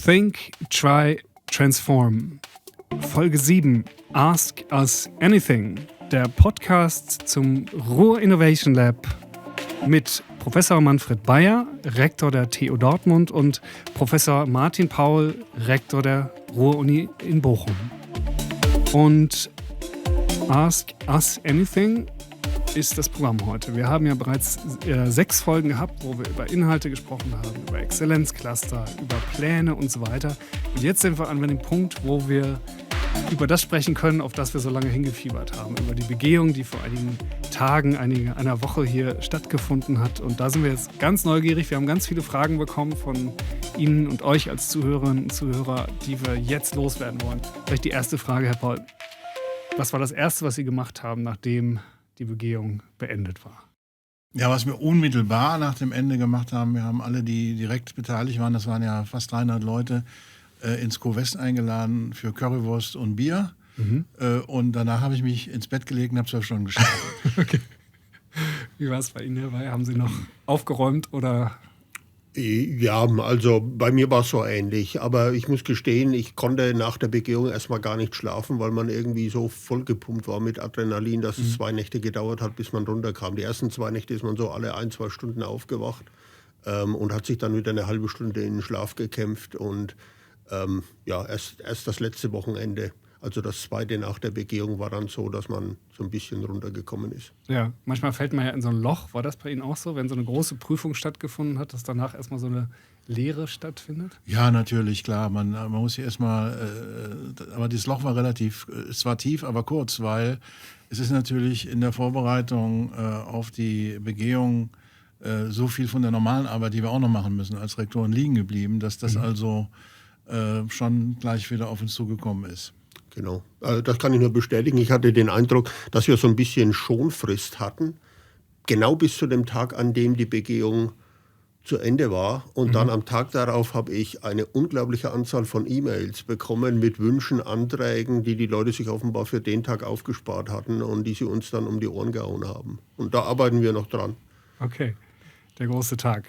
Think, Try, Transform. Folge 7. Ask Us Anything. Der Podcast zum Ruhr Innovation Lab mit Professor Manfred Bayer, Rektor der TU Dortmund, und Professor Martin Paul, Rektor der Ruhr-Uni in Bochum. Und Ask Us Anything ist das Programm heute. Wir haben ja bereits 6 Folgen gehabt, wo wir über Inhalte gesprochen haben, über Exzellenzcluster, über Pläne und so weiter. Und jetzt sind wir an dem Punkt, wo wir über das sprechen können, auf das wir so lange hingefiebert haben. Über die Begehung, die vor einigen Tagen, einer Woche hier stattgefunden hat. Und da sind wir jetzt ganz neugierig. Wir haben ganz viele Fragen bekommen von Ihnen und euch als Zuhörerinnen und Zuhörer, die wir jetzt loswerden wollen. Vielleicht die erste Frage, Herr Paul. Was war das Erste, was Sie gemacht haben, nachdem die Begehung beendet war? Ja, was wir unmittelbar nach dem Ende gemacht haben, wir haben alle, die direkt beteiligt waren, das waren ja fast 300 Leute, ins Co-West eingeladen für Currywurst und Bier. Und danach habe ich mich ins Bett gelegt und habe 12 Stunden geschlafen. Okay. Wie war es bei Ihnen, Herr Bayer? Haben Sie noch aufgeräumt oder? Ja, also bei mir war es so ähnlich. Aber ich muss gestehen, ich konnte nach der Begehung erstmal gar nicht schlafen, weil man irgendwie so vollgepumpt war mit Adrenalin, dass es 2 Nächte gedauert hat, bis man runterkam. Die ersten 2 Nächte ist man so alle 1-2 Stunden aufgewacht und hat sich dann wieder eine halbe Stunde in den Schlaf gekämpft. Und erst das letzte Wochenende, also das zweite nach der Begehung, war dann so, dass man so ein bisschen runtergekommen ist. Ja, manchmal fällt man ja in so ein Loch. War das bei Ihnen auch so, wenn so eine große Prüfung stattgefunden hat, dass danach erstmal so eine Leere stattfindet? Ja, natürlich, klar. Man muss hier erstmal, aber dieses Loch war relativ, es war tief, aber kurz, weil es ist natürlich in der Vorbereitung auf die Begehung so viel von der normalen Arbeit, die wir auch noch machen müssen als Rektoren, liegen geblieben, dass das also schon gleich wieder auf uns zugekommen ist. Genau, also das kann ich nur bestätigen. Ich hatte den Eindruck, dass wir so ein bisschen Schonfrist hatten, genau bis zu dem Tag, an dem die Begehung zu Ende war. Und dann am Tag darauf habe ich eine unglaubliche Anzahl von E-Mails bekommen mit Wünschen, Anträgen, die Leute sich offenbar für den Tag aufgespart hatten und die sie uns dann um die Ohren gehauen haben. Und da arbeiten wir noch dran. Okay. Der große Tag.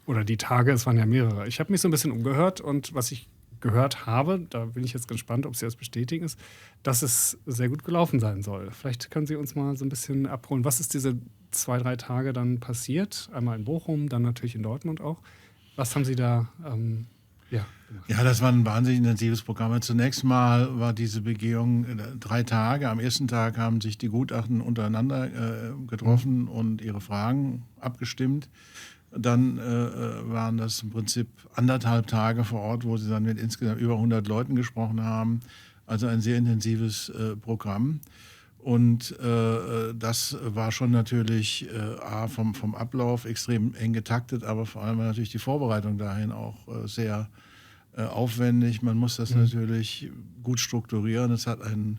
Oder die Tage, es waren ja mehrere. Ich habe mich so ein bisschen umgehört und was ich gehört habe, da bin ich jetzt gespannt, ob Sie das bestätigen, ist, dass es sehr gut gelaufen sein soll. Vielleicht können Sie uns mal so ein bisschen abholen. Was ist diese 2-3 Tage dann passiert? Einmal in Bochum, dann natürlich in Dortmund auch. Was haben Sie da gemacht? Ja, das war ein wahnsinnig intensives Programm. Zunächst mal war diese Begehung 3 Tage. Am ersten Tag haben sich die Gutachten untereinander getroffen und ihre Fragen abgestimmt. Dann waren das im Prinzip 1,5 Tage vor Ort, wo sie dann mit insgesamt über 100 Leuten gesprochen haben. Also ein sehr intensives Programm. Und das war schon natürlich vom Ablauf extrem eng getaktet, aber vor allem war natürlich die Vorbereitung dahin auch sehr aufwendig. Man muss das natürlich gut strukturieren. Es hat einen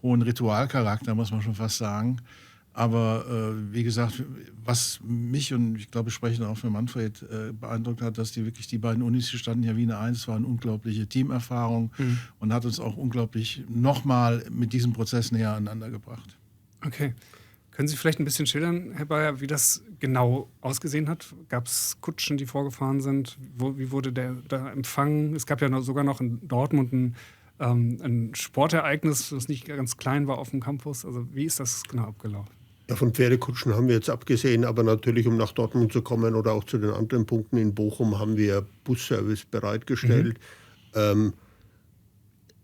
hohen Ritualcharakter, muss man schon fast sagen. Aber wie gesagt, was mich, und ich glaube, ich spreche auch für Manfred, beeindruckt hat, dass die beiden Unis, die standen ja wie eine Eins, es war eine unglaubliche Teamerfahrung und hat uns auch unglaublich nochmal mit diesem Prozess näher aneinander gebracht. Okay. Können Sie vielleicht ein bisschen schildern, Herr Bayer, wie das genau ausgesehen hat? Gab es Kutschen, die vorgefahren sind? Wie wurde der da empfangen? Es gab ja sogar noch in Dortmund ein Sportereignis, das nicht ganz klein war auf dem Campus. Also wie ist das genau abgelaufen? Ja, von Pferdekutschen haben wir jetzt abgesehen, aber natürlich, um nach Dortmund zu kommen oder auch zu den anderen Punkten in Bochum, haben wir Busservice bereitgestellt.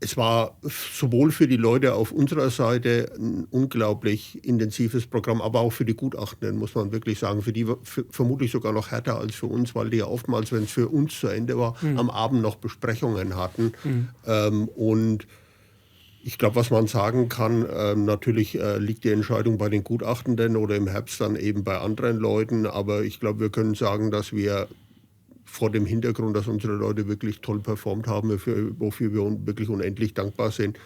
Es war sowohl für die Leute auf unserer Seite ein unglaublich intensives Programm, aber auch für die Gutachtenden, muss man wirklich sagen. Für die vermutlich sogar noch härter als für uns, weil die ja oftmals, wenn es für uns zu Ende war, am Abend noch Besprechungen hatten. Und ich glaube, was man sagen kann, natürlich liegt die Entscheidung bei den Gutachtenden oder im Herbst dann eben bei anderen Leuten. Aber ich glaube, wir können sagen, dass wir vor dem Hintergrund, dass unsere Leute wirklich toll performt haben, wofür wir wirklich unendlich dankbar sind,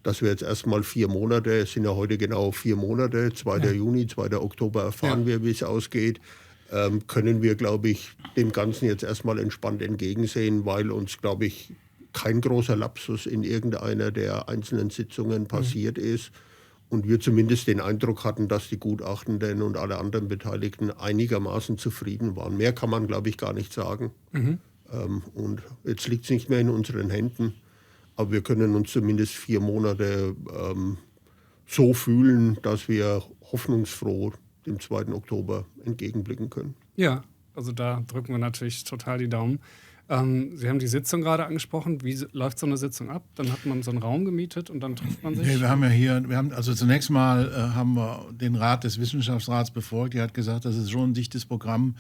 dass wir jetzt erstmal 4 Monate, es sind ja heute genau 4 Monate, 2. Juni, 2. Oktober erfahren wir, wie es ausgeht, können wir, glaube ich, dem Ganzen jetzt erstmal entspannt entgegensehen, weil uns, glaube ich, kein großer Lapsus in irgendeiner der einzelnen Sitzungen passiert ist. Und wir zumindest den Eindruck hatten, dass die Gutachtenden und alle anderen Beteiligten einigermaßen zufrieden waren. Mehr kann man, glaube ich, gar nicht sagen. Und jetzt liegt es nicht mehr in unseren Händen, aber wir können uns zumindest 4 Monate so fühlen, dass wir hoffnungsfroh dem 2. Oktober entgegenblicken können. Ja, also da drücken wir natürlich total die Daumen. Sie haben die Sitzung gerade angesprochen. Wie läuft so eine Sitzung ab? Dann hat man so einen Raum gemietet und dann trifft man sich? Nee, also zunächst mal haben wir den Rat des Wissenschaftsrats befolgt. Der hat gesagt, das ist schon ein dichtes Programm.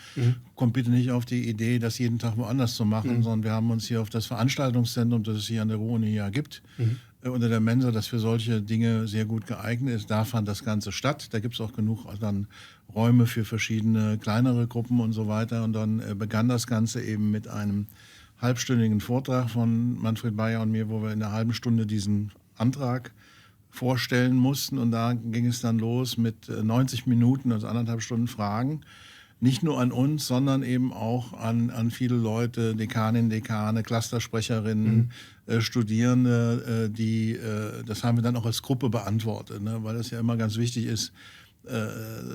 Kommt bitte nicht auf die Idee, das jeden Tag woanders zu machen, sondern wir haben uns hier auf das Veranstaltungszentrum, das es hier an der Ruhr-Uni ja gibt, unter der Mensa, das für solche Dinge sehr gut geeignet ist. Da fand das Ganze statt. Da gibt es auch genug dann Räume für verschiedene kleinere Gruppen und so weiter. Und dann begann das Ganze eben mit einem halbstündigen Vortrag von Manfred Bayer und mir, wo wir in einer halben Stunde diesen Antrag vorstellen mussten. Und da ging es dann los mit 90 Minuten, also 1,5 Stunden Fragen. Nicht nur an uns, sondern eben auch an viele Leute, Dekaninnen, Dekane, Clustersprecherinnen, Studierende, das haben wir dann auch als Gruppe beantwortet, ne? Weil das ja immer ganz wichtig ist.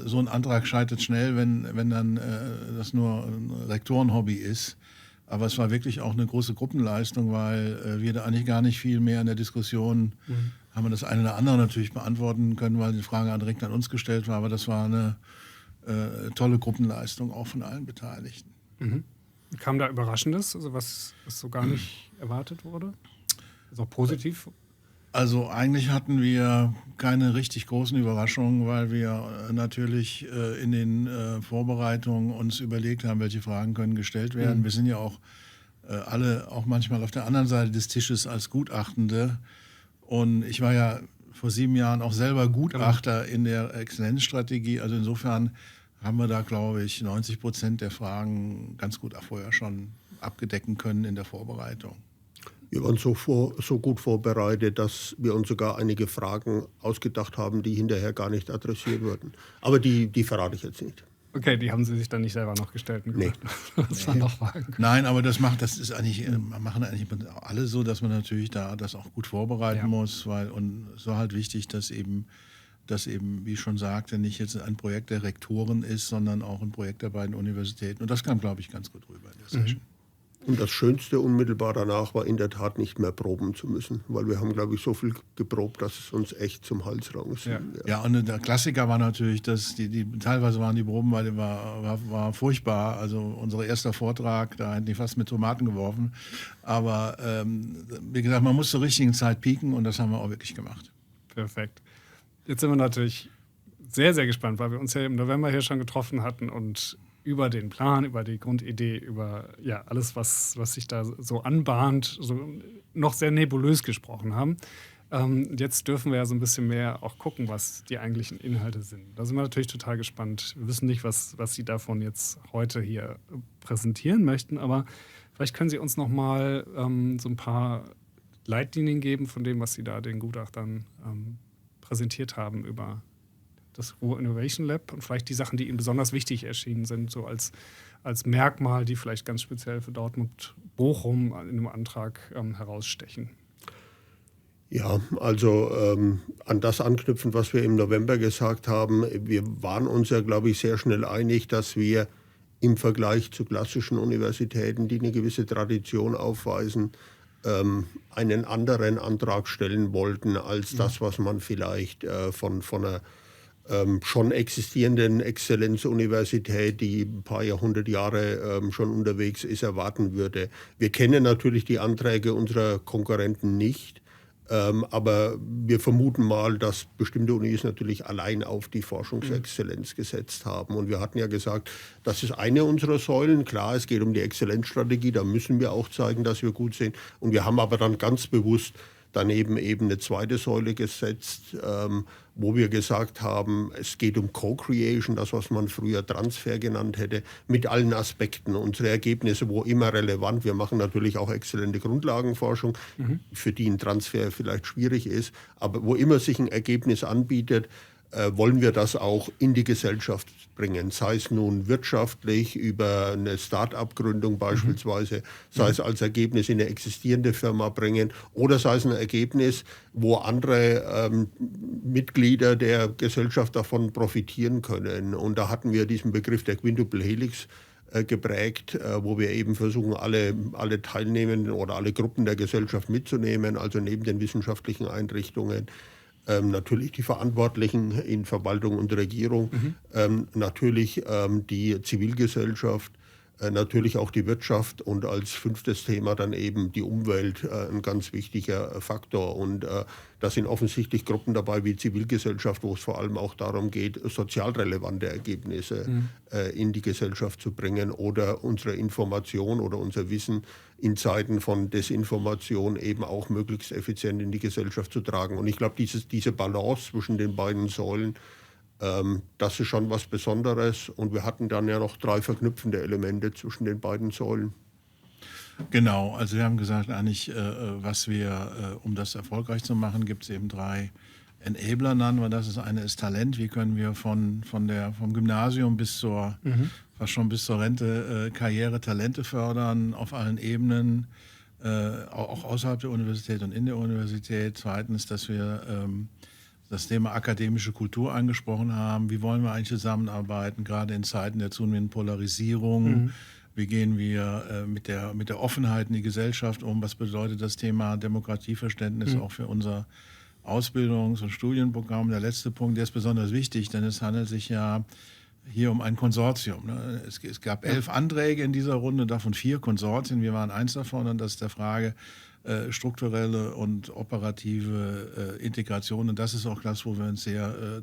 So ein Antrag scheitert schnell, wenn dann das nur ein Rektorenhobby ist. Aber es war wirklich auch eine große Gruppenleistung, weil wir da eigentlich gar nicht viel mehr in der Diskussion haben wir das eine oder andere natürlich beantworten können, weil die Frage direkt an uns gestellt war. Aber das war eine tolle Gruppenleistung auch von allen Beteiligten. Kam da Überraschendes, also was so gar nicht erwartet wurde? Ist auch positiv? Also eigentlich hatten wir keine richtig großen Überraschungen, weil wir natürlich in den Vorbereitungen uns überlegt haben, welche Fragen können gestellt werden. Wir sind ja auch alle auch manchmal auf der anderen Seite des Tisches als Gutachtende. Und ich war ja vor 7 Jahren auch selber Gutachter in der Exzellenzstrategie. Also insofern haben wir da, glaube ich, 90% der Fragen ganz gut auch vorher schon abgedecken können in der Vorbereitung. Wir waren so gut vorbereitet, dass wir uns sogar einige Fragen ausgedacht haben, die hinterher gar nicht adressiert wurden. Aber die verrate ich jetzt nicht. Okay, die haben Sie sich dann nicht selber noch gestellt? Nee. Das waren noch Fragen. Nein, aber machen eigentlich alle so, dass man natürlich da das auch gut vorbereiten muss, und es war halt wichtig, dass eben, wie ich schon sagte, nicht jetzt ein Projekt der Rektoren ist, sondern auch ein Projekt der beiden Universitäten. Und das kam, glaube ich, ganz gut rüber in der Session. Und das Schönste unmittelbar danach war in der Tat nicht mehr proben zu müssen, weil wir haben, glaube ich, so viel geprobt, dass es uns echt zum Hals raus. Ja, und der Klassiker war natürlich, dass teilweise waren die Proben, weil war furchtbar. Also unser erster Vortrag, da hätten die fast mit Tomaten geworfen. Aber wie gesagt, man muss zur richtigen Zeit pieken und das haben wir auch wirklich gemacht. Perfekt. Jetzt sind wir natürlich sehr, sehr gespannt, weil wir uns ja im November hier schon getroffen hatten und über den Plan, über die Grundidee, über alles, was sich da so anbahnt, so noch sehr nebulös gesprochen haben. Jetzt dürfen wir ja so ein bisschen mehr auch gucken, was die eigentlichen Inhalte sind. Da sind wir natürlich total gespannt. Wir wissen nicht, was Sie davon jetzt heute hier präsentieren möchten, aber vielleicht können Sie uns noch mal so ein paar Leitlinien geben von dem, was Sie da den Gutachtern präsentiert haben über das Ruhr Innovation Lab und vielleicht die Sachen, die Ihnen besonders wichtig erschienen sind, so als Merkmal, die vielleicht ganz speziell für Dortmund-Bochum in einem Antrag herausstechen. Ja, also an das anknüpfend, was wir im November gesagt haben, wir waren uns ja, glaube ich, sehr schnell einig, dass wir im Vergleich zu klassischen Universitäten, die eine gewisse Tradition aufweisen, einen anderen Antrag stellen wollten als das, was man vielleicht von einer schon existierenden Exzellenzuniversität, die ein paar Jahrhunderte schon unterwegs ist, erwarten würde. Wir kennen natürlich die Anträge unserer Konkurrenten nicht, aber wir vermuten mal, dass bestimmte Unis natürlich allein auf die Forschungsexzellenz gesetzt haben. Und wir hatten ja gesagt, das ist eine unserer Säulen. Klar, es geht um die Exzellenzstrategie, da müssen wir auch zeigen, dass wir gut sind. Und wir haben aber dann ganz bewusst daneben eben eine zweite Säule gesetzt, wo wir gesagt haben, es geht um Co-Creation, das, was man früher Transfer genannt hätte, mit allen Aspekten. Unsere Ergebnisse, wo immer relevant, wir machen natürlich auch exzellente Grundlagenforschung, für die ein Transfer vielleicht schwierig ist, aber wo immer sich ein Ergebnis anbietet, wollen wir das auch in die Gesellschaft bringen, sei es nun wirtschaftlich über eine Start-up-Gründung beispielsweise, sei es als Ergebnis in eine existierende Firma bringen oder sei es ein Ergebnis, wo andere Mitglieder der Gesellschaft davon profitieren können. Und da hatten wir diesen Begriff der Quintuple Helix geprägt, wo wir eben versuchen, alle Teilnehmenden oder alle Gruppen der Gesellschaft mitzunehmen, also neben den wissenschaftlichen Einrichtungen. Natürlich die Verantwortlichen in Verwaltung und Regierung, natürlich die Zivilgesellschaft, natürlich auch die Wirtschaft und als 5. Thema dann eben die Umwelt, ein ganz wichtiger Faktor. Und da sind offensichtlich Gruppen dabei wie Zivilgesellschaft, wo es vor allem auch darum geht, sozial relevante Ergebnisse in die Gesellschaft zu bringen oder unsere Information oder unser Wissen in Zeiten von Desinformation eben auch möglichst effizient in die Gesellschaft zu tragen. Und ich glaube, diese Balance zwischen den beiden Säulen, das ist schon was Besonderes. Und wir hatten dann ja noch 3 verknüpfende Elemente zwischen den beiden Säulen. Genau, also wir haben gesagt, eigentlich, was wir, um das erfolgreich zu machen, gibt es eben 3 Enabler, nennen wir das. Eine ist Talent. Wie können wir vom Gymnasium bis fast schon bis zur Rente Karriere, Talente fördern auf allen Ebenen, auch außerhalb der Universität und in der Universität. Zweitens, dass wir das Thema akademische Kultur angesprochen haben. Wie wollen wir eigentlich zusammenarbeiten, gerade in Zeiten der zunehmenden Polarisierung? Wie gehen wir mit der Offenheit in die Gesellschaft um? Was bedeutet das Thema Demokratieverständnis auch für unser Ausbildungs- und Studienprogramm? Der letzte Punkt, der ist besonders wichtig, denn es handelt sich ja hier um ein Konsortium. Ne? Es gab 11 Anträge in dieser Runde, davon 4 Konsortien. Wir waren eins davon und das ist der Frage strukturelle und operative Integration. Und das ist auch das, wo wir uns sehr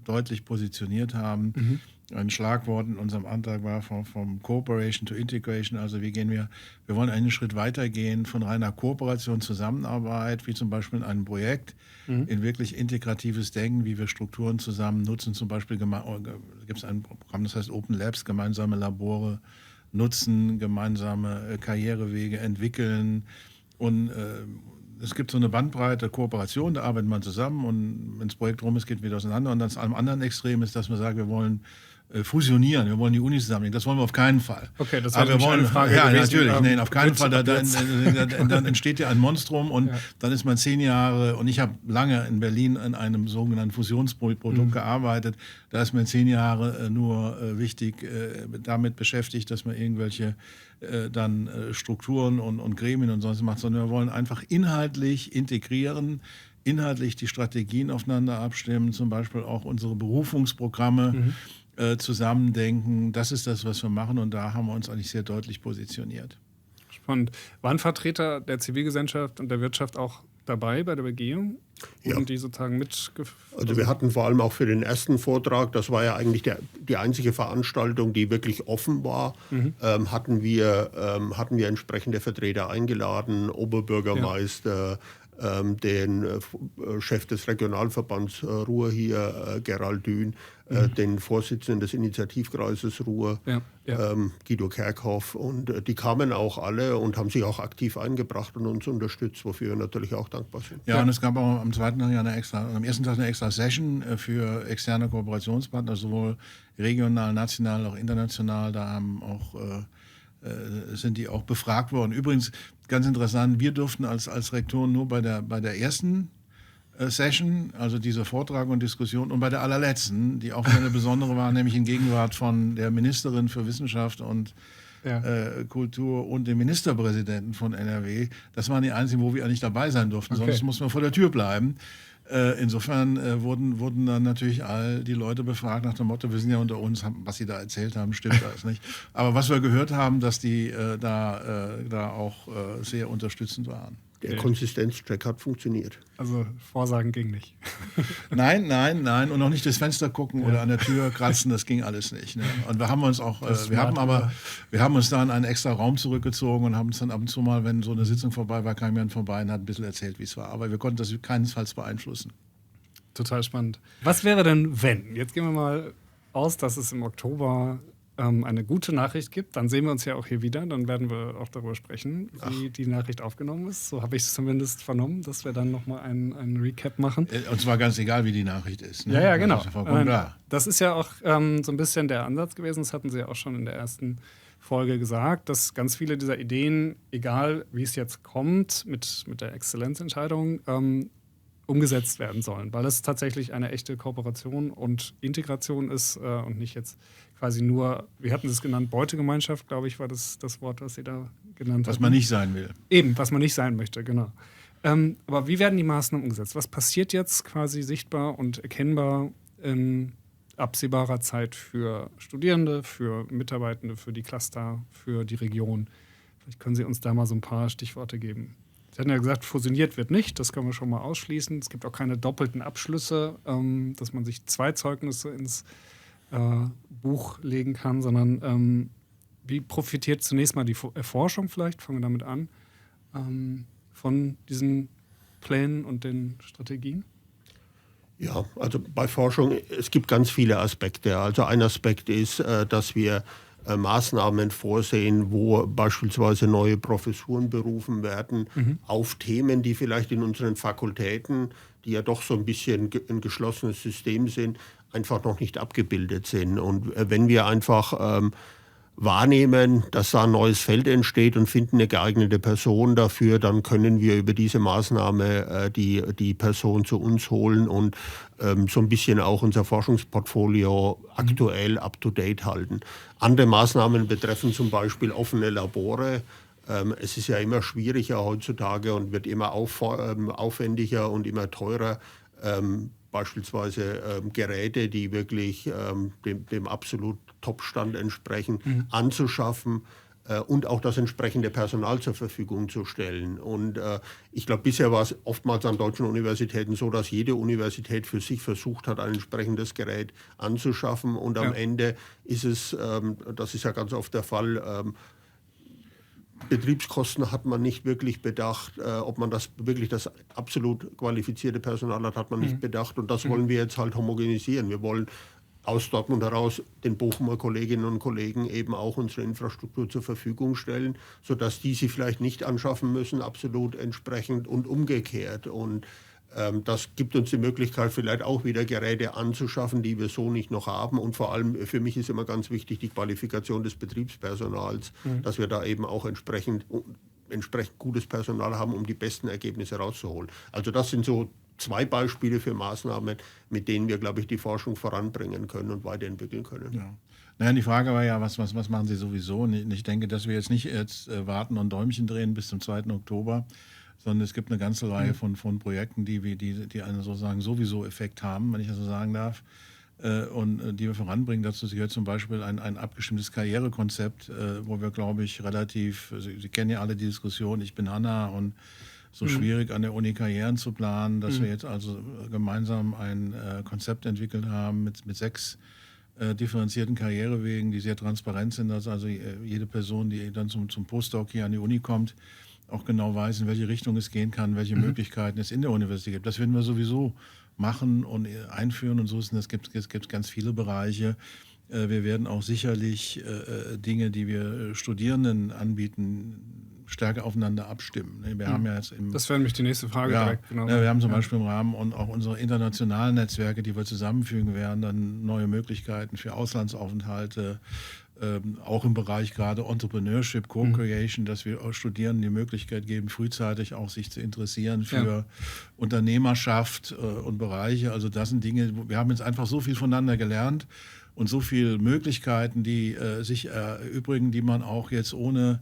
deutlich positioniert haben. Ein Schlagwort in unserem Antrag war vom Cooperation to Integration. Also wir wollen einen Schritt weitergehen von reiner Kooperation, Zusammenarbeit, wie zum Beispiel in einem Projekt, in wirklich integratives Denken, wie wir Strukturen zusammen nutzen. Zum Beispiel gibt es ein Programm, das heißt Open Labs, gemeinsame Labore nutzen, gemeinsame Karrierewege entwickeln. Und es gibt so eine Bandbreite Kooperation, da arbeitet man zusammen und wenn das Projekt rum ist, geht wieder auseinander. Und das am anderen Extrem ist, dass man sagt, wir wollen fusionieren, wir wollen die Unis zusammenlegen. Das wollen wir auf keinen Fall. Okay, das aber wir wollen eine Frage. Ja, natürlich. Nein, auf keinen Fall. Dann entsteht ja ein Monstrum und dann ist man 10 Jahre, und ich habe lange in Berlin an einem sogenannten Fusionsprodukt gearbeitet. Da ist man 10 Jahre nur damit beschäftigt, dass man irgendwelche Strukturen und Gremien und sonst macht, sondern wir wollen einfach inhaltlich integrieren, inhaltlich die Strategien aufeinander abstimmen, zum Beispiel auch unsere Berufungsprogramme zusammendenken. Das ist das, was wir machen, und da haben wir uns eigentlich sehr deutlich positioniert. Spannend. Waren Vertreter der Zivilgesellschaft und der Wirtschaft auch dabei bei der Begehung? Wurden die sozusagen Also wir hatten vor allem auch für den ersten Vortrag, das war ja eigentlich die einzige Veranstaltung, die wirklich offen war, hatten wir entsprechende Vertreter eingeladen, Oberbürgermeister, den Chef des Regionalverbands Ruhr hier, Gerald Dün, den Vorsitzenden des Initiativkreises Ruhr, Guido Kerkhoff. Und die kamen auch alle und haben sich auch aktiv eingebracht und uns unterstützt, wofür wir natürlich auch dankbar sind. Ja, und es gab auch am ersten Tag eine extra Session für externe Kooperationspartner, sowohl regional, national, auch international. Da haben auch sind die auch befragt worden. Übrigens, ganz interessant, wir durften als Rektoren nur bei der ersten Session, also dieser Vortrag und Diskussion, und bei der allerletzten, die auch eine besondere war, nämlich in Gegenwart von der Ministerin für Wissenschaft und Kultur und dem Ministerpräsidenten von NRW. Das waren die einzigen, wo wir eigentlich dabei sein durften, sonst mussten wir vor der Tür bleiben. Insofern wurden dann natürlich all die Leute befragt nach dem Motto, wir sind ja unter uns, was sie da erzählt haben, stimmt alles nicht. Aber was wir gehört haben, dass die da auch sehr unterstützend waren. Der Konsistenzcheck hat funktioniert. Also Vorsagen ging nicht. Nein. Und auch nicht durchs Fenster gucken oder an der Tür kratzen, das ging alles nicht. Ne? Und wir haben uns auch, wir haben uns da in einen extra Raum zurückgezogen und haben uns dann ab und zu mal, wenn so eine Sitzung vorbei war, kam jemand vorbei und hat ein bisschen erzählt, wie es war. Aber wir konnten das keinesfalls beeinflussen. Total spannend. Was wäre denn, wenn? Jetzt gehen wir mal aus, dass es im Oktober eine gute Nachricht gibt, dann sehen wir uns ja auch hier wieder, dann werden wir auch darüber sprechen, wie die Nachricht aufgenommen ist. So habe ich es zumindest vernommen, dass wir dann nochmal einen Recap machen. Und zwar ganz egal, wie die Nachricht ist. Ne? Ja, genau. Das ist ja vollkommen klar. Das ist ja auch so ein bisschen der Ansatz gewesen, das hatten Sie ja auch schon in der ersten Folge gesagt, dass ganz viele dieser Ideen, egal wie es jetzt kommt, mit der Exzellenzentscheidung, umgesetzt werden sollen, weil es tatsächlich eine echte Kooperation und Integration ist und nicht jetzt quasi nur, wie hatten Sie es genannt, Beutegemeinschaft, glaube ich, war das Wort, was Sie da genannt haben. Was man nicht sein will. Eben, was man nicht sein möchte, genau. Aber wie werden die Maßnahmen umgesetzt? Was passiert jetzt quasi sichtbar und erkennbar in absehbarer Zeit für Studierende, für Mitarbeitende, für die Cluster, für die Region? Vielleicht können Sie uns da mal so ein paar Stichworte geben. Sie hatten ja gesagt, fusioniert wird nicht, das können wir schon mal ausschließen. Es gibt auch keine doppelten Abschlüsse, dass man sich 2 Zeugnisse ins Buch legen kann, sondern wie profitiert zunächst mal die Erforschung vielleicht, fangen wir damit an, von diesen Plänen und den Strategien? Ja, also bei Forschung, es gibt ganz viele Aspekte. Also ein Aspekt ist, dass wir Maßnahmen vorsehen, wo beispielsweise neue Professuren berufen werden, auf Themen, die vielleicht in unseren Fakultäten, die ja doch so ein bisschen ein geschlossenes System sind, einfach noch nicht abgebildet sind. Und wenn wir einfach wahrnehmen, dass da ein neues Feld entsteht und finden eine geeignete Person dafür, dann können wir über diese Maßnahme die Person zu uns holen und so ein bisschen auch unser Forschungsportfolio aktuell up-to-date halten. Andere Maßnahmen betreffen zum Beispiel offene Labore. Es ist ja immer schwieriger heutzutage und wird immer aufwendiger und immer teurer, beispielsweise Geräte, die wirklich dem absolut Top-Stand entsprechen, anzuschaffen und auch das entsprechende Personal zur Verfügung zu stellen. Und ich glaube, bisher war es oftmals an deutschen Universitäten so, dass jede Universität für sich versucht hat, ein entsprechendes Gerät anzuschaffen. Und am Ende ist es, das ist ja ganz oft der Fall, Betriebskosten hat man nicht wirklich bedacht, ob man das wirklich das absolut qualifizierte Personal hat man nicht bedacht. Und das wollen wir jetzt halt homogenisieren. Wir wollen aus Dortmund heraus den Bochumer Kolleginnen und Kollegen eben auch unsere Infrastruktur zur Verfügung stellen, sodass die sie vielleicht nicht anschaffen müssen, absolut entsprechend und umgekehrt. Und das gibt uns die Möglichkeit, vielleicht auch wieder Geräte anzuschaffen, die wir so nicht noch haben. Und vor allem für mich ist immer ganz wichtig die Qualifikation des Betriebspersonals, dass wir da eben auch entsprechend gutes Personal haben, um die besten Ergebnisse rauszuholen. Also das sind so 2 Beispiele für Maßnahmen, mit denen wir, glaube ich, die Forschung voranbringen können und weiterentwickeln können. Ja. Naja, die Frage war ja, was machen Sie sowieso? Und ich denke, dass wir jetzt nicht warten und Däumchen drehen bis zum 2. Oktober, sondern es gibt eine ganze Reihe von Projekten, die einen sozusagen sowieso Effekt haben, wenn ich das so sagen darf, und die wir voranbringen. Dazu gehört zum Beispiel ein abgestimmtes Karrierekonzept, wo wir, glaube ich, relativ, Sie kennen ja alle die Diskussion, ich bin Hanna und so schwierig an der Uni Karrieren zu planen, dass wir jetzt also gemeinsam ein Konzept entwickelt haben mit 6 differenzierten Karrierewegen, die sehr transparent sind, dass also jede Person, die dann zum Postdoc hier an die Uni kommt, auch genau weiß, in welche Richtung es gehen kann, welche Möglichkeiten es in der Universität gibt. Das werden wir sowieso machen und einführen und so ist es. Gibt ganz viele Bereiche. Wir werden auch sicherlich Dinge, die wir Studierenden anbieten, stärker aufeinander abstimmen. Wir haben ja jetzt das wäre nämlich die nächste Frage direkt. Genau. Wir haben zum Beispiel im Rahmen und auch unsere internationalen Netzwerke, die wir zusammenfügen werden, dann neue Möglichkeiten für Auslandsaufenthalte, auch im Bereich gerade Entrepreneurship, Co-Creation, dass wir auch Studierenden die Möglichkeit geben, frühzeitig auch sich zu interessieren für Unternehmerschaft und Bereiche. Also das sind Dinge, wir haben jetzt einfach so viel voneinander gelernt und so viele Möglichkeiten, die sich erübrigen, die man auch jetzt ohne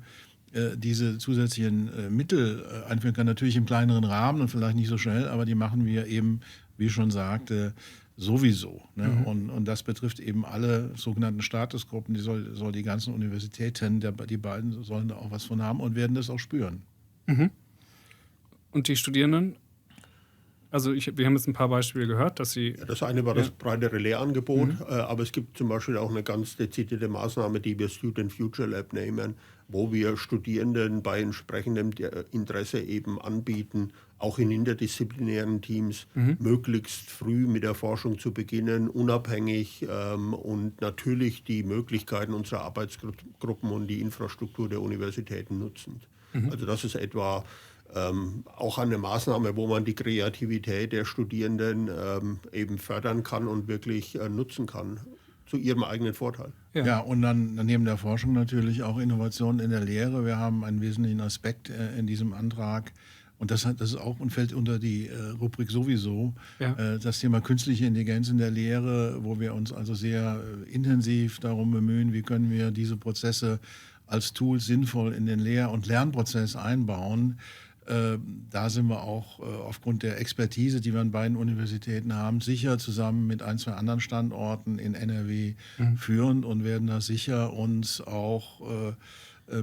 diese zusätzlichen Mittel einführen kann. Natürlich im kleineren Rahmen und vielleicht nicht so schnell, aber die machen wir eben, wie ich schon sagte, sowieso. Ne? Und das betrifft eben alle sogenannten Statusgruppen, die soll die ganzen Universitäten, die beiden sollen da auch was von haben und werden das auch spüren. Und die Studierenden? Also wir haben jetzt ein paar Beispiele gehört, dass Sie... Ja, das eine war das breitere Lehrangebot, aber es gibt zum Beispiel auch eine ganz dezidierte Maßnahme, die wir Student Future Lab nehmen, wo wir Studierenden bei entsprechendem Interesse eben anbieten, auch in interdisziplinären Teams möglichst früh mit der Forschung zu beginnen, unabhängig und natürlich die Möglichkeiten unserer Arbeitsgruppen und die Infrastruktur der Universitäten nutzend. Also das ist etwa auch eine Maßnahme, wo man die Kreativität der Studierenden eben fördern kann und wirklich nutzen kann, zu ihrem eigenen Vorteil. Ja, und dann neben der Forschung natürlich auch Innovationen in der Lehre. Wir haben einen wesentlichen Aspekt in diesem Antrag, Und das ist auch und fällt unter die Rubrik sowieso, Ja. das Thema künstliche Intelligenz in der Lehre, wo wir uns also sehr intensiv darum bemühen, wie können wir diese Prozesse als Tools sinnvoll in den Lehr- und Lernprozess einbauen. Da sind wir auch aufgrund der Expertise, die wir an beiden Universitäten haben, sicher zusammen mit 1, 2 anderen Standorten in NRW führend und werden da sicher uns auch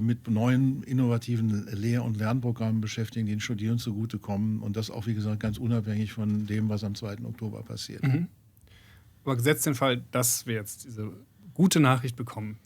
mit neuen innovativen Lehr- und Lernprogrammen beschäftigen, die den Studierenden zugutekommen. Und das auch, wie gesagt, ganz unabhängig von dem, was am 2. Oktober passiert. Aber gesetzt den Fall, dass wir jetzt diese gute Nachricht bekommen,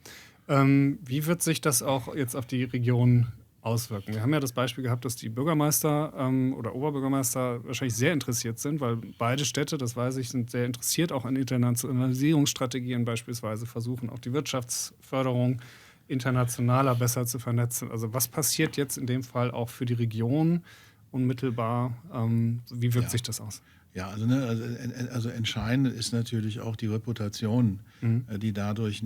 wie wird sich das auch jetzt auf die Region auswirken? Wir haben ja das Beispiel gehabt, dass die Bürgermeister oder Oberbürgermeister wahrscheinlich sehr interessiert sind, weil beide Städte, das weiß ich, sind sehr interessiert auch an Internationalisierungsstrategien, beispielsweise versuchen auch die Wirtschaftsförderung internationaler besser zu vernetzen. Also was passiert jetzt in dem Fall auch für die Region unmittelbar? Wie wirkt sich das aus? Ja, also entscheidend ist natürlich auch die Reputation, die dadurch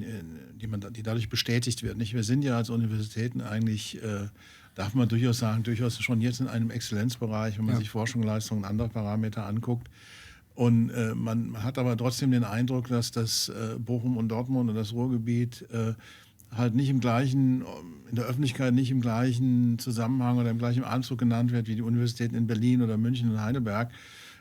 bestätigt wird. Nicht? Wir sind ja als Universitäten eigentlich, darf man durchaus sagen, durchaus schon jetzt in einem Exzellenzbereich, wenn man sich Forschung, Leistung und andere Parameter anguckt. Und man hat aber trotzdem den Eindruck, dass das Bochum und Dortmund und das Ruhrgebiet halt nicht in der Öffentlichkeit nicht im gleichen Zusammenhang oder im gleichen Anzug genannt wird wie die Universitäten in Berlin oder München und Heidelberg.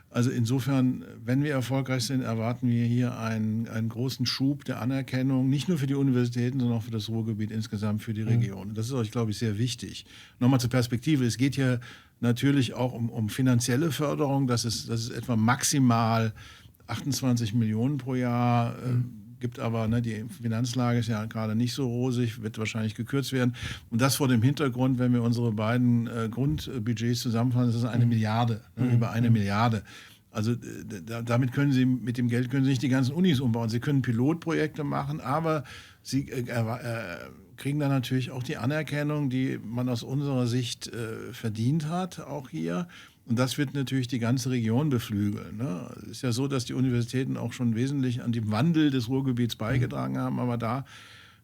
Also insofern, wenn wir erfolgreich sind, erwarten wir hier einen großen Schub der Anerkennung, nicht nur für die Universitäten, sondern auch für das Ruhrgebiet insgesamt, für die Region. Das ist euch, glaube ich, sehr wichtig. Nochmal zur Perspektive, es geht hier natürlich auch um finanzielle Förderung, das ist etwa maximal 28 Millionen pro Jahr, gibt aber, die Finanzlage ist ja gerade nicht so rosig, wird wahrscheinlich gekürzt werden. Und das vor dem Hintergrund, wenn wir unsere beiden Grundbudgets zusammenfassen, das ist 1 Milliarde, über 1 Milliarde. Also mit dem Geld können Sie nicht die ganzen Unis umbauen. Sie können Pilotprojekte machen, aber Sie kriegen dann natürlich auch die Anerkennung, die man aus unserer Sicht verdient hat, auch hier. Und das wird natürlich die ganze Region beflügeln. Ne? Es ist ja so, dass die Universitäten auch schon wesentlich an dem Wandel des Ruhrgebiets beigetragen haben, aber da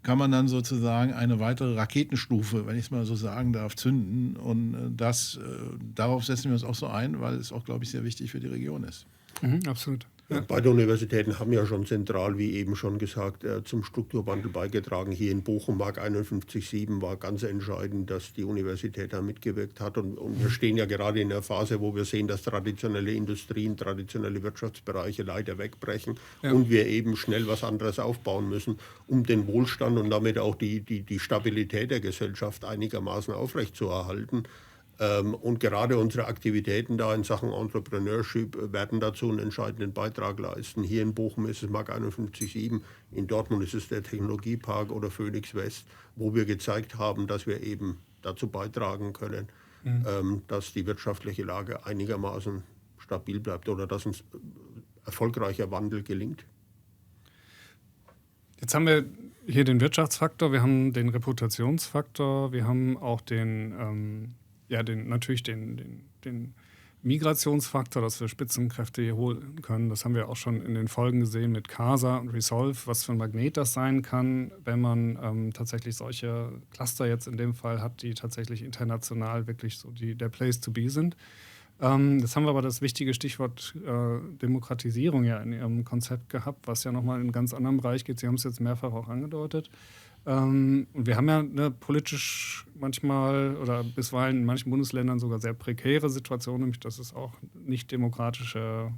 kann man dann sozusagen eine weitere Raketenstufe, wenn ich es mal so sagen darf, zünden. Und darauf setzen wir uns auch so ein, weil es auch, glaube ich, sehr wichtig für die Region ist. Absolut. Ja. Beide Universitäten haben ja schon zentral, wie eben schon gesagt, zum Strukturwandel beigetragen. Hier in Bochum, Mark 51.7, war ganz entscheidend, dass die Universität da mitgewirkt hat. Und wir stehen ja gerade in der Phase, wo wir sehen, dass traditionelle Industrien, traditionelle Wirtschaftsbereiche leider wegbrechen und wir eben schnell was anderes aufbauen müssen, um den Wohlstand und damit auch die Stabilität der Gesellschaft einigermaßen aufrechtzuerhalten. Und gerade unsere Aktivitäten da in Sachen Entrepreneurship werden dazu einen entscheidenden Beitrag leisten. Hier in Bochum ist es Mark 51.7, in Dortmund ist es der Technologiepark oder Phoenix West, wo wir gezeigt haben, dass wir eben dazu beitragen können, dass die wirtschaftliche Lage einigermaßen stabil bleibt oder dass ein erfolgreicher Wandel gelingt. Jetzt haben wir hier den Wirtschaftsfaktor, wir haben den Reputationsfaktor, wir haben auch den Migrationsfaktor, dass wir Spitzenkräfte hier holen können. Das haben wir auch schon in den Folgen gesehen mit CASA und Resolve, was für ein Magnet das sein kann, wenn man tatsächlich solche Cluster jetzt in dem Fall hat, die tatsächlich international wirklich so der Place to be sind. Jetzt haben wir aber das wichtige Stichwort Demokratisierung ja in Ihrem Konzept gehabt, was ja nochmal in einen ganz anderen Bereich geht. Sie haben es jetzt mehrfach auch angedeutet. Und wir haben ja politisch manchmal oder bisweilen in manchen Bundesländern sogar sehr prekäre Situationen, nämlich dass es auch nicht demokratische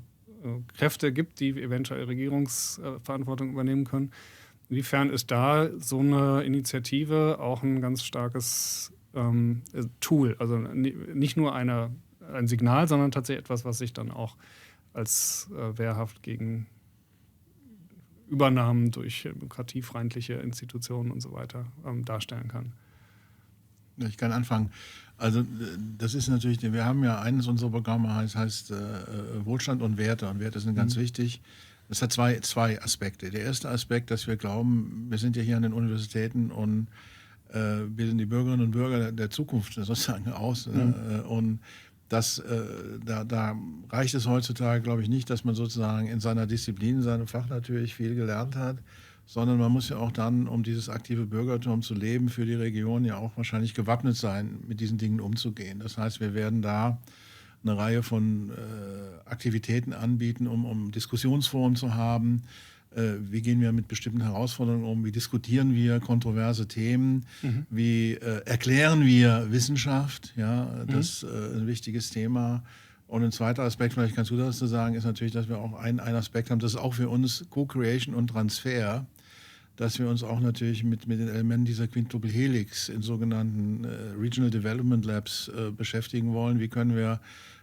Kräfte gibt, die eventuell Regierungsverantwortung übernehmen können. Inwiefern ist da so eine Initiative auch ein ganz starkes Tool? Also nicht nur ein Signal, sondern tatsächlich etwas, was sich dann auch als wehrhaft gegen Übernahmen durch demokratiefeindliche Institutionen und so weiter darstellen kann. Ich kann anfangen. Also das ist natürlich, wir haben ja eines unserer Programme heißt Wohlstand und Werte. Und Werte sind ganz wichtig. Das hat zwei Aspekte. Der erste Aspekt, dass wir glauben, wir sind ja hier an den Universitäten und bilden die Bürgerinnen und Bürger der Zukunft sozusagen aus. Und da reicht es heutzutage, glaube ich, nicht, dass man sozusagen in seiner Disziplin, in seinem Fach natürlich viel gelernt hat, sondern man muss ja auch dann, um dieses aktive Bürgertum zu leben, für die Region ja auch wahrscheinlich gewappnet sein, mit diesen Dingen umzugehen. Das heißt, wir werden da eine Reihe von Aktivitäten anbieten, um Diskussionsforen zu haben. Wie gehen wir mit bestimmten Herausforderungen um? Wie diskutieren wir kontroverse Themen? Wie erklären wir Wissenschaft? Ja, das ist ein wichtiges Thema. Und ein zweiter Aspekt, vielleicht kannst du das zu sagen, ist natürlich, dass wir auch einen Aspekt haben, das ist auch für uns Co-Creation und Transfer, dass wir uns auch natürlich mit den Elementen dieser Quintuple Helix in sogenannten Regional Development Labs beschäftigen wollen. Wie können wir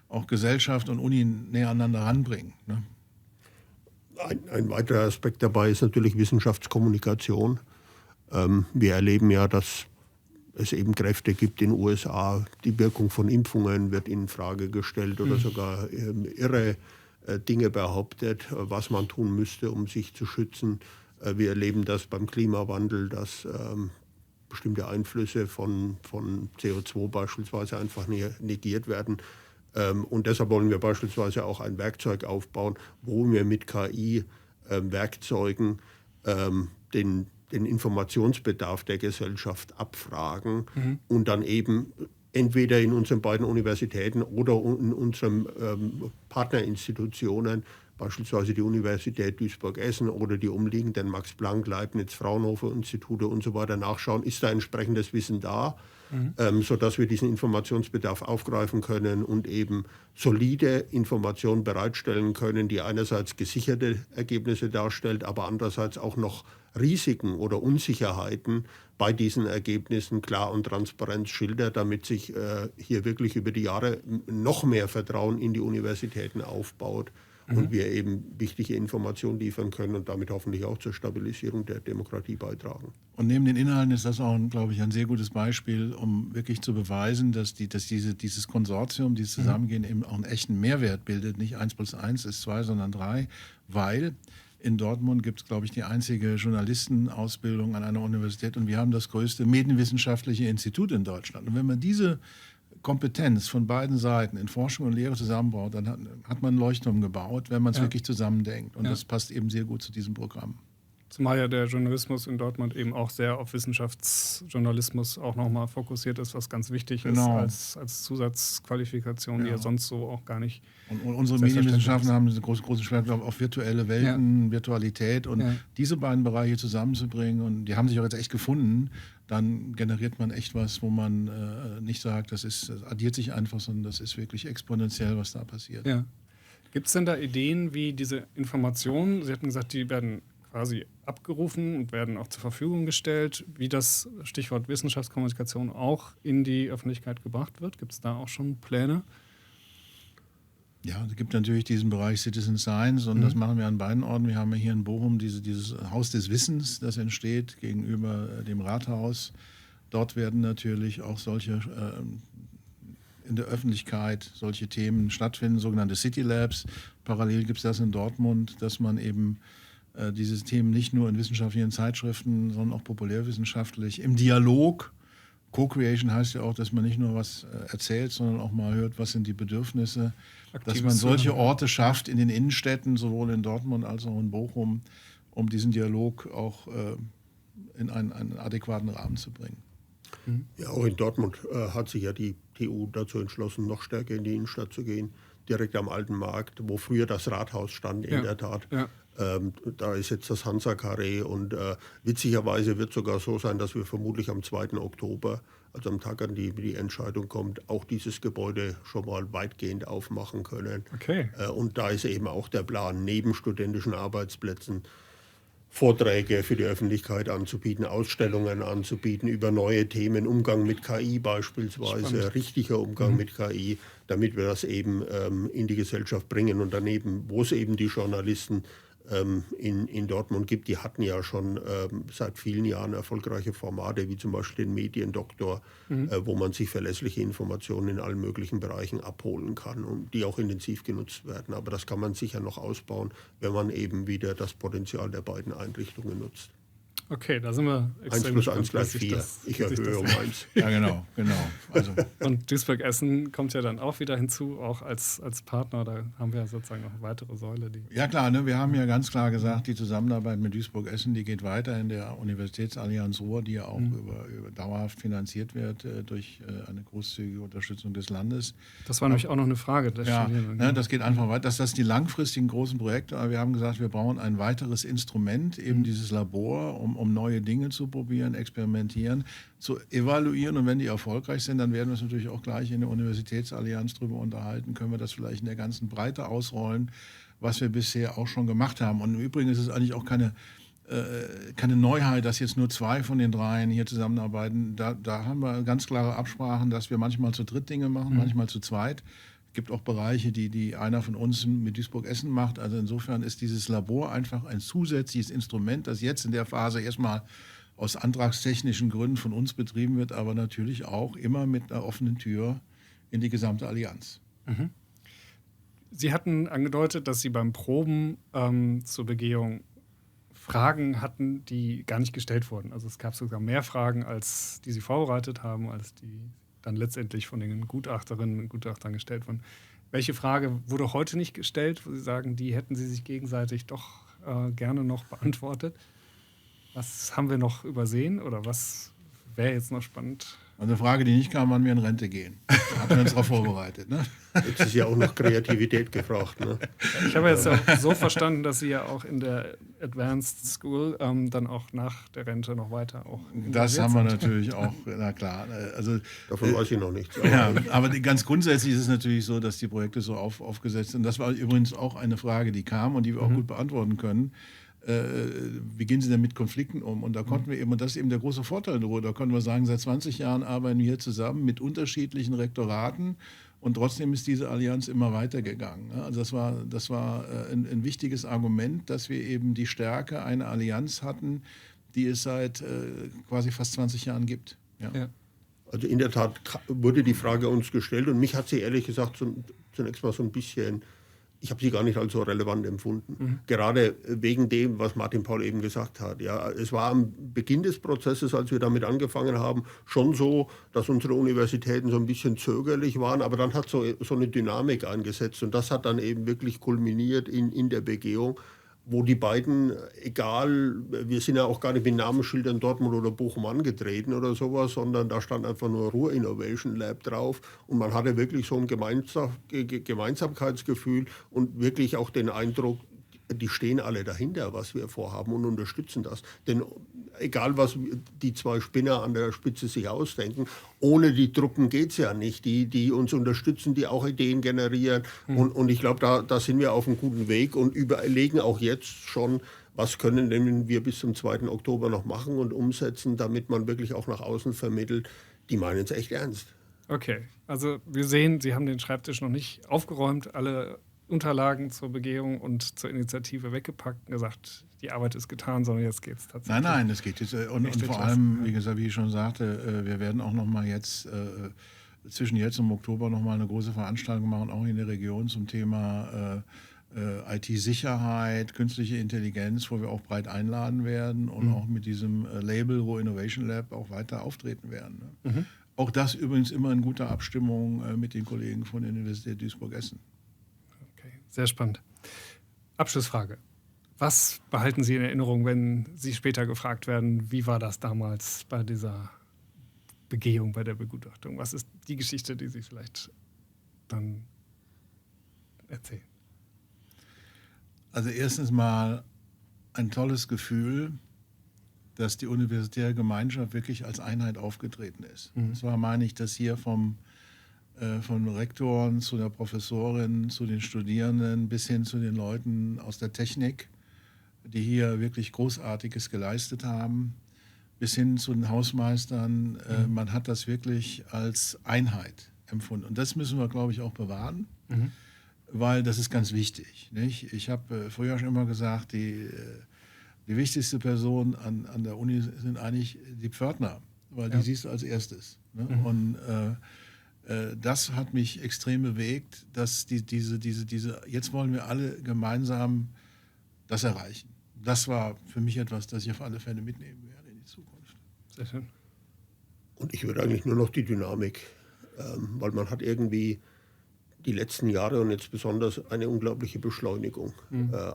auch Gesellschaft und Uni näher aneinander ranbringen? Ne? Ein weiterer Aspekt dabei ist natürlich Wissenschaftskommunikation. Wir erleben ja, dass es eben Kräfte gibt in den USA, die Wirkung von Impfungen wird in Frage gestellt oder sogar irre Dinge behauptet, was man tun müsste, um sich zu schützen. Wir erleben das beim Klimawandel, dass bestimmte Einflüsse von CO2 beispielsweise einfach negiert werden. Und deshalb wollen wir beispielsweise auch ein Werkzeug aufbauen, wo wir mit KI-Werkzeugen den Informationsbedarf der Gesellschaft abfragen und dann eben entweder in unseren beiden Universitäten oder in unseren Partnerinstitutionen, beispielsweise die Universität Duisburg-Essen oder die umliegenden Max-Planck, Leibniz, Fraunhofer-Institute und so weiter nachschauen, ist da entsprechendes Wissen da, sodass wir diesen Informationsbedarf aufgreifen können und eben solide Informationen bereitstellen können, die einerseits gesicherte Ergebnisse darstellt, aber andererseits auch noch Risiken oder Unsicherheiten bei diesen Ergebnissen klar und transparent schildert, damit sich hier wirklich über die Jahre noch mehr Vertrauen in die Universitäten aufbaut und wir eben wichtige Informationen liefern können und damit hoffentlich auch zur Stabilisierung der Demokratie beitragen. Und neben den Inhalten ist das auch, glaube ich, ein sehr gutes Beispiel, um wirklich zu beweisen, dass dieses Konsortium, dieses Zusammengehen eben auch einen echten Mehrwert bildet. Nicht 1+1 ist 2, sondern 3, weil in Dortmund gibt es, glaube ich, die einzige Journalistenausbildung an einer Universität und wir haben das größte medienwissenschaftliche Institut in Deutschland. Und wenn man diese Kompetenz von beiden Seiten in Forschung und Lehre zusammenbaut, dann hat man einen Leuchtturm gebaut, wenn man es wirklich zusammendenkt. Und das passt eben sehr gut zu diesem Programm. Zumal ja der Journalismus in Dortmund eben auch sehr auf Wissenschaftsjournalismus auch nochmal fokussiert ist, was ganz wichtig ist als Zusatzqualifikation, die ja sonst so auch gar nicht. Und unsere Medienwissenschaften haben einen großen Schwerpunkt auf virtuelle Welten, Virtualität und diese beiden Bereiche zusammenzubringen und die haben sich auch jetzt echt gefunden, dann generiert man echt was, wo man nicht sagt, das addiert sich einfach, sondern das ist wirklich exponentiell, was da passiert. Ja. Gibt es denn da Ideen, wie diese Informationen, Sie hatten gesagt, die werden quasi abgerufen und werden auch zur Verfügung gestellt, wie das Stichwort Wissenschaftskommunikation auch in die Öffentlichkeit gebracht wird? Gibt es da auch schon Pläne? Ja, es gibt natürlich diesen Bereich Citizen Science und das machen wir an beiden Orten. Wir haben ja hier in Bochum dieses Haus des Wissens, das entsteht gegenüber dem Rathaus. Dort werden natürlich auch solche in der Öffentlichkeit solche Themen stattfinden, sogenannte City Labs. Parallel gibt es das in Dortmund, dass man eben diese Themen nicht nur in wissenschaftlichen Zeitschriften, sondern auch populärwissenschaftlich im Dialog. Co-Creation heißt ja auch, dass man nicht nur was erzählt, sondern auch mal hört, was sind die Bedürfnisse. Dass man solche Orte schafft in den Innenstädten, sowohl in Dortmund als auch in Bochum, um diesen Dialog auch in einen adäquaten Rahmen zu bringen. Ja, auch in Dortmund hat sich ja die TU dazu entschlossen, noch stärker in die Innenstadt zu gehen, direkt am Alten Markt, wo früher das Rathaus stand, in der Tat. Ja. Da ist jetzt das Hansa-Karree und witzigerweise wird es sogar so sein, dass wir vermutlich am 2. Oktober, also am Tag, an dem die Entscheidung kommt, auch dieses Gebäude schon mal weitgehend aufmachen können. Okay. Und da ist eben auch der Plan, neben studentischen Arbeitsplätzen Vorträge für die Öffentlichkeit anzubieten, Ausstellungen anzubieten über neue Themen, Umgang mit KI beispielsweise, spannend. Richtiger Umgang mit KI, damit wir das eben in die Gesellschaft bringen. Und daneben, wo es eben die Journalisten in Dortmund gibt, die hatten ja schon seit vielen Jahren erfolgreiche Formate, wie zum Beispiel den Mediendoktor, wo man sich verlässliche Informationen in allen möglichen Bereichen abholen kann und die auch intensiv genutzt werden. Aber das kann man sicher noch ausbauen, wenn man eben wieder das Potenzial der beiden Einrichtungen nutzt. Okay, da sind wir 1 plus 1 gleich 4. Ich erhöhe um 1. Ja, genau. Also. Und Duisburg-Essen kommt ja dann auch wieder hinzu, auch als Partner. Da haben wir sozusagen noch eine weitere Säule. Ja klar, ne? Wir haben ja ganz klar gesagt, die Zusammenarbeit mit Duisburg-Essen, die geht weiter in der Universitätsallianz Ruhr, die ja auch über dauerhaft finanziert wird durch eine großzügige Unterstützung des Landes. Das war nämlich auch noch eine Frage. Das geht einfach weiter. Das die langfristigen großen Projekte. Aber wir haben gesagt, wir brauchen ein weiteres Instrument, eben dieses Labor, um neue Dinge zu probieren, experimentieren, zu evaluieren. Und wenn die erfolgreich sind, dann werden wir uns natürlich auch gleich in der Universitätsallianz darüber unterhalten. Können wir das vielleicht in der ganzen Breite ausrollen, was wir bisher auch schon gemacht haben. Und im Übrigen ist es eigentlich auch keine Neuheit, dass jetzt nur 2 von den 3 hier zusammenarbeiten. Da haben wir ganz klare Absprachen, dass wir manchmal zu dritt Dinge machen, manchmal zu zweit. Es gibt auch Bereiche, die einer von uns mit Duisburg-Essen macht. Also insofern ist dieses Labor einfach ein zusätzliches Instrument, das jetzt in der Phase erstmal aus antragstechnischen Gründen von uns betrieben wird, aber natürlich auch immer mit einer offenen Tür in die gesamte Allianz. Mhm. Sie hatten angedeutet, dass Sie beim Proben zur Begehung Fragen hatten, die gar nicht gestellt wurden. Also es gab sogar mehr Fragen, als die Sie vorbereitet haben, als die dann letztendlich von den Gutachterinnen und Gutachtern gestellt wurden. Welche Frage wurde heute nicht gestellt, wo Sie sagen, die hätten Sie sich gegenseitig doch gerne noch beantwortet? Was haben wir noch übersehen oder was wäre jetzt noch spannend? Eine Frage, die nicht kam, wann wir in Rente gehen. Da hatten wir uns darauf vorbereitet. Ne? Jetzt ist ja auch noch Kreativität gefragt. Ne? Ich habe jetzt auch so verstanden, dass Sie ja auch in der Advanced School dann auch nach der Rente noch weiter auch. Das haben wir natürlich auch, na klar. Also, davon weiß ich noch nichts. Aber ganz grundsätzlich ist es natürlich so, dass die Projekte so aufgesetzt sind. Das war übrigens auch eine Frage, die kam und die wir auch gut beantworten können. Wie gehen Sie denn mit Konflikten um? Und da konnten wir eben, und das ist eben der große Vorteil in Ruhr, da konnten wir sagen, seit 20 Jahren arbeiten wir hier zusammen mit unterschiedlichen Rektoraten und trotzdem ist diese Allianz immer weitergegangen. Also das war ein wichtiges Argument, dass wir eben die Stärke einer Allianz hatten, die es seit quasi fast 20 Jahren gibt. Ja. Also in der Tat wurde die Frage uns gestellt und mich hat sie ehrlich gesagt zunächst mal so ein bisschen... Ich habe sie gar nicht als so relevant empfunden. Gerade wegen dem, was Martin Paul eben gesagt hat. Ja, es war am Beginn des Prozesses, als wir damit angefangen haben, schon so, dass unsere Universitäten so ein bisschen zögerlich waren. Aber dann hat so eine Dynamik eingesetzt. Und das hat dann eben wirklich kulminiert in der Begehung, wo die beiden, egal, wir sind ja auch gar nicht mit Namensschildern Dortmund oder Bochum angetreten oder sowas, sondern da stand einfach nur Ruhr Innovation Lab drauf und man hatte wirklich so ein Gemeinsamkeitsgefühl und wirklich auch den Eindruck, die stehen alle dahinter, was wir vorhaben und unterstützen das. Denn egal, was die 2 Spinner an der Spitze sich ausdenken, ohne die Truppen geht es ja nicht, die uns unterstützen, die auch Ideen generieren. Und ich glaube, da sind wir auf einem guten Weg und überlegen auch jetzt schon, was können denn wir bis zum 2. Oktober noch machen und umsetzen, damit man wirklich auch nach außen vermittelt, die meinen es echt ernst. Okay, also wir sehen, Sie haben den Schreibtisch noch nicht aufgeräumt, alle Unterlagen zur Begehung und zur Initiative weggepackt und gesagt, die Arbeit ist getan, sondern jetzt geht es tatsächlich. Nein, es geht jetzt. Und vor allem, wie gesagt, wie ich schon sagte, wir werden auch noch mal jetzt zwischen jetzt und Oktober noch mal eine große Veranstaltung machen, auch in der Region zum Thema IT-Sicherheit, künstliche Intelligenz, wo wir auch breit einladen werden und auch mit diesem Label Ruhr Innovation Lab auch weiter auftreten werden. Ne? Auch das übrigens immer in guter Abstimmung mit den Kollegen von der Universität Duisburg-Essen. Sehr spannend. Abschlussfrage. Was behalten Sie in Erinnerung, wenn Sie später gefragt werden, wie war das damals bei dieser Begehung, bei der Begutachtung? Was ist die Geschichte, die Sie vielleicht dann erzählen? Also erstens mal ein tolles Gefühl, dass die universitäre Gemeinschaft wirklich als Einheit aufgetreten ist. Das war, meine ich, das hier von Rektoren zu der Professorin, zu den Studierenden bis hin zu den Leuten aus der Technik, die hier wirklich Großartiges geleistet haben, bis hin zu den Hausmeistern. Man hat das wirklich als Einheit empfunden. Und das müssen wir, glaube ich, auch bewahren, weil das ist ganz wichtig. Nicht? Ich habe früher schon immer gesagt, die wichtigste Person an der Uni sind eigentlich die Pförtner, weil die siehst du als erstes. Ne? Und das hat mich extrem bewegt, dass diese, jetzt wollen wir alle gemeinsam das erreichen. das war für mich etwas, das ich auf alle Fälle mitnehmen werde in die Zukunft. Sehr schön. Und ich würde eigentlich nur noch die Dynamik, weil man hat irgendwie die letzten Jahre und jetzt besonders eine unglaubliche Beschleunigung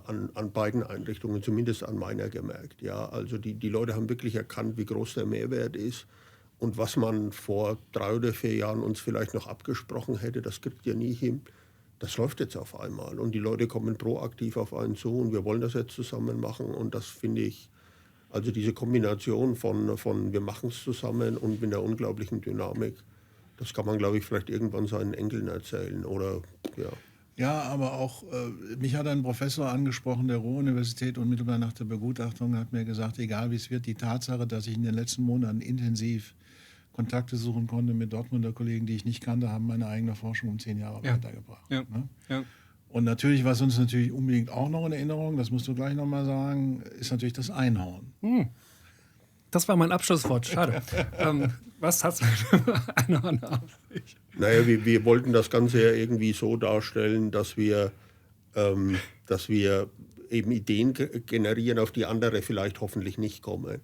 an beiden Einrichtungen, zumindest an meiner gemerkt. Ja, also die Leute haben wirklich erkannt, wie groß der Mehrwert ist und was man vor 3 oder 4 Jahren uns vielleicht noch abgesprochen hätte, das kriegt ihr nie hin. Das läuft jetzt auf einmal und die Leute kommen proaktiv auf einen zu und wir wollen das jetzt zusammen machen und das finde ich, also diese Kombination von wir machen es zusammen und mit einer unglaublichen Dynamik, das kann man, glaube ich, vielleicht irgendwann seinen Enkeln erzählen oder ja. Ja, aber auch, mich hat ein Professor angesprochen der Ruhr-Universität unmittelbar nach der Begutachtung, hat mir gesagt, egal wie es wird, die Tatsache, dass ich in den letzten Monaten intensiv Kontakte suchen konnte mit Dortmunder Kollegen, die ich nicht kannte, haben meine eigene Forschung um 10 Jahre weitergebracht. Ja. Ne? Ja. Und natürlich, was uns natürlich unbedingt auch noch in Erinnerung, das musst du gleich nochmal sagen, ist natürlich das Einhorn. Das war mein Abschlusswort, schade. Was hat es mit Einhorn auf sich? Naja, wir wollten das Ganze ja irgendwie so darstellen, dass wir eben Ideen generieren, auf die andere vielleicht hoffentlich nicht kommen.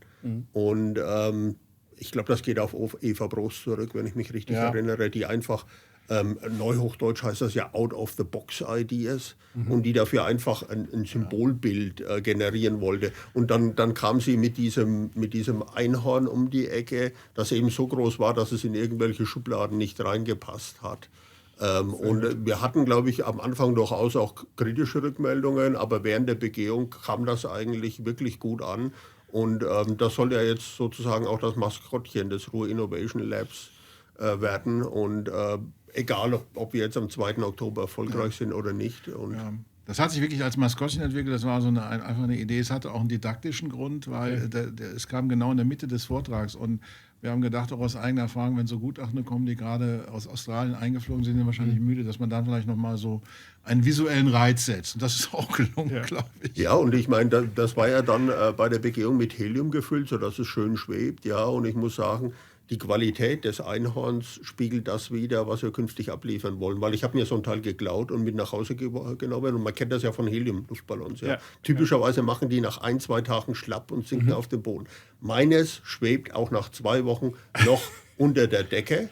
Und ich glaube, das geht auf Eva Brost zurück, wenn ich mich richtig erinnere, die einfach, Neuhochdeutsch heißt das ja Out-of-the-Box-Ideas und die dafür einfach ein Symbolbild generieren wollte. Und dann kam sie mit diesem Einhorn um die Ecke, das eben so groß war, dass es in irgendwelche Schubladen nicht reingepasst hat. Und wir hatten, glaube ich, am Anfang durchaus auch kritische Rückmeldungen, aber während der Begehung kam das eigentlich wirklich gut an. Und das soll ja jetzt sozusagen auch das Maskottchen des Ruhr Innovation Labs werden. Und egal, ob wir jetzt am 2. Oktober erfolgreich sind oder nicht. Und Das hat sich wirklich als Maskottchen entwickelt. Das war so einfach eine Idee. Es hatte auch einen didaktischen Grund, weil es kam genau in der Mitte des Vortrags. Und wir haben gedacht, auch aus eigener Erfahrung, wenn so Gutachten kommen, die gerade aus Australien eingeflogen sind, sind wahrscheinlich müde, dass man dann vielleicht nochmal so einen visuellen Reiz setzt. Und das ist auch gelungen, glaube ich. Ja, und ich meine, das war ja dann bei der Begehung mit Helium gefüllt, sodass es schön schwebt. Ja, und ich muss sagen, die Qualität des Einhorns spiegelt das wider, was wir künftig abliefern wollen. Weil ich habe mir so ein Teil geklaut und mit nach Hause genommen. Und man kennt das ja von Helium-Luftballons. Ja. Typischerweise machen die nach 1, 2 Tagen schlapp und sinken auf den Boden. Meines schwebt auch nach 2 Wochen noch unter der Decke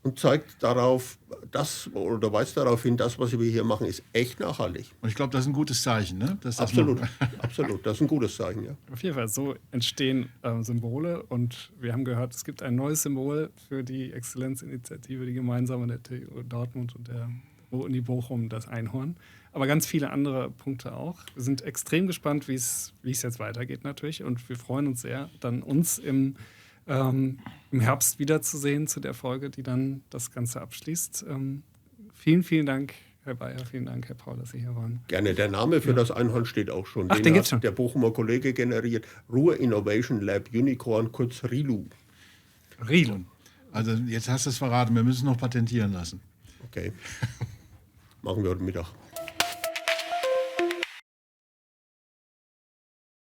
und zeigt darauf, weist darauf hin, das, was wir hier machen, ist echt nachhaltig. Und ich glaube, das ist ein gutes Zeichen. Ne? Absolut, absolut. Das ist ein gutes Zeichen, ja. Auf jeden Fall, so entstehen Symbole und wir haben gehört, es gibt ein neues Symbol für die Exzellenzinitiative, die gemeinsame der TU Dortmund und der Uni Bochum, das Einhorn. Aber ganz viele andere Punkte auch. Wir sind extrem gespannt, wie es jetzt weitergeht natürlich und wir freuen uns sehr, dann uns im Herbst wiederzusehen zu der Folge, die dann das Ganze abschließt. Vielen, vielen Dank, Herr Bayer, vielen Dank, Herr Paul, dass Sie hier waren. Gerne, der Name für das Einhorn steht auch schon. Ach, den gibt's schon. Der Bochumer Kollege generiert. Ruhr Innovation Lab Unicorn, kurz RILU. RILU. Also jetzt hast du es verraten, wir müssen noch patentieren lassen. Okay. Machen wir heute Mittag.